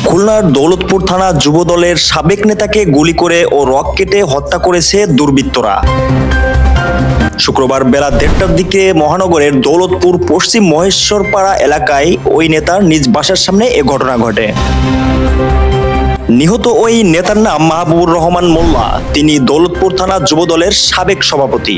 খুলনার দৌলতপুর থানা যুবদলের সাবেক নেতাকে গুলি করে ও রক কেটে হত্যা করেছে দুর্বৃত্তরা। শুক্রবার বেলা 1:30টার দিকে মহানগরের দৌলতপুর পশ্চিম মহেশ্বরপাড়া এলাকায় ওই নেতার নিজ বাসার সামনে এ ঘটনা ঘটে। নিহত ওই নেতার নাম মাহবুবুর রহমান মোল্লা। তিনি দৌলতপুর থানা যুবদলের সাবেক সভাপতি।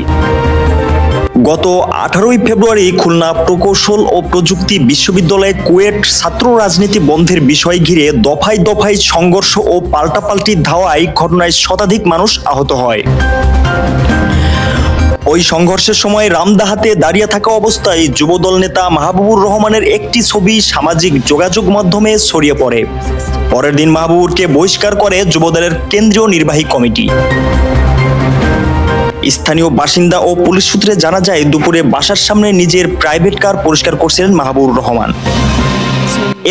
গত 18ই ফেব্রুয়ারি খুলনা প্রকৌশল ও প্রযুক্তি বিশ্ববিদ্যালয়ে কুয়েট ছাত্র রাজনীতি বন্ধের বিষয় ঘিরে দফায় দফায় সংঘর্ষ ও পাল্টাপাল্টি ধাওয়ায় ঘটনায় শতাধিক মানুষ আহত হয়। ওই সংঘর্ষের সময় রামদাহাতে দাঁড়িয়ে থাকা অবস্থায় যুবদল নেতা মাহবুবুর রহমানের একটি ছবি সামাজিক যোগাযোগ মাধ্যমে ছড়িয়ে পড়ে। পরের দিন মাহবুবুরকে বহিষ্কার করে যুবদলের কেন্দ্রীয় নির্বাহী কমিটি। স্থানীয় বাসিন্দা ও পুলিশ সূত্রে জানা যায়, দুপুরে বাসার সামনে নিজের প্রাইভেট কার পরিষ্কার করছিলেন মাহবুবুর রহমান।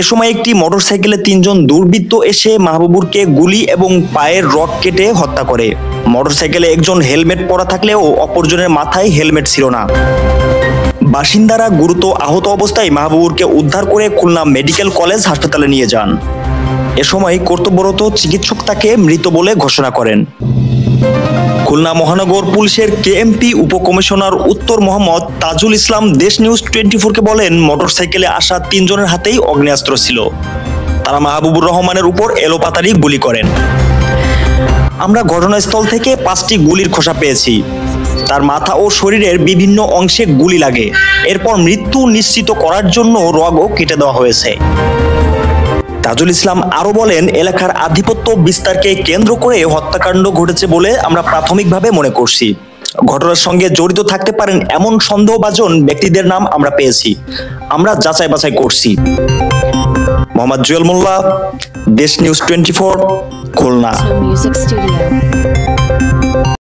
এ সময় একটি মোটরসাইকেলে 3 জন দুর্বৃত্ত এসে মাহবুবুরকে গুলি এবং পায়ের রক কেটে হত্যা করে। মোটরসাইকেলে একজন হেলমেট পরা থাকলেও অপরজনের মাথায় হেলমেট ছিল না। বাসিন্দারা গুরুতর আহত অবস্থায় মাহবুবুরকে উদ্ধার করে খুলনা মেডিকেল কলেজ হাসপাতালে নিয়ে যান। এ সময় কর্তব্যরত চিকিৎসক তাকে মৃত বলে ঘোষণা করেন। খুলনা মহানগর পুলিশের কেএমপি উপকমিশনার উত্তর মোহাম্মদ তাজুল ইসলাম দেশ নিউজ 24-কে বলেন, মোটরসাইকেলে আসা 3 জনের হাতেই আগ্নেয়াস্ত্র ছিল। তারা মাহবুবুর রহমানের উপর এলোপাতাড়ি গুলি করেন। আমরা ঘটনাস্থল থেকে 5টি গুলির খোসা পেয়েছি। তার মাথা ও শরীরের বিভিন্ন অংশে গুলি লাগে। এরপর মৃত্যু নিশ্চিত করার জন্য রগও কেটে দেওয়া হয়েছে। তাজুল ইসলাম আরো বলেন, এলাকার আধিপত্য বিস্তারকে কেন্দ্র করে হত্যাকাণ্ড ঘটেছে বলে আমরা প্রাথমিকভাবে মনে করছি। ঘটনার সঙ্গে জড়িত থাকতে পারেন এমন সন্দেহভাজন ব্যক্তিদের নাম আমরা পেয়েছি। আমরা যাচাই বাছাই করছি। মোহাম্মদ জুয়েল মোল্লা, দেশ নিউজ 24, খুলনা।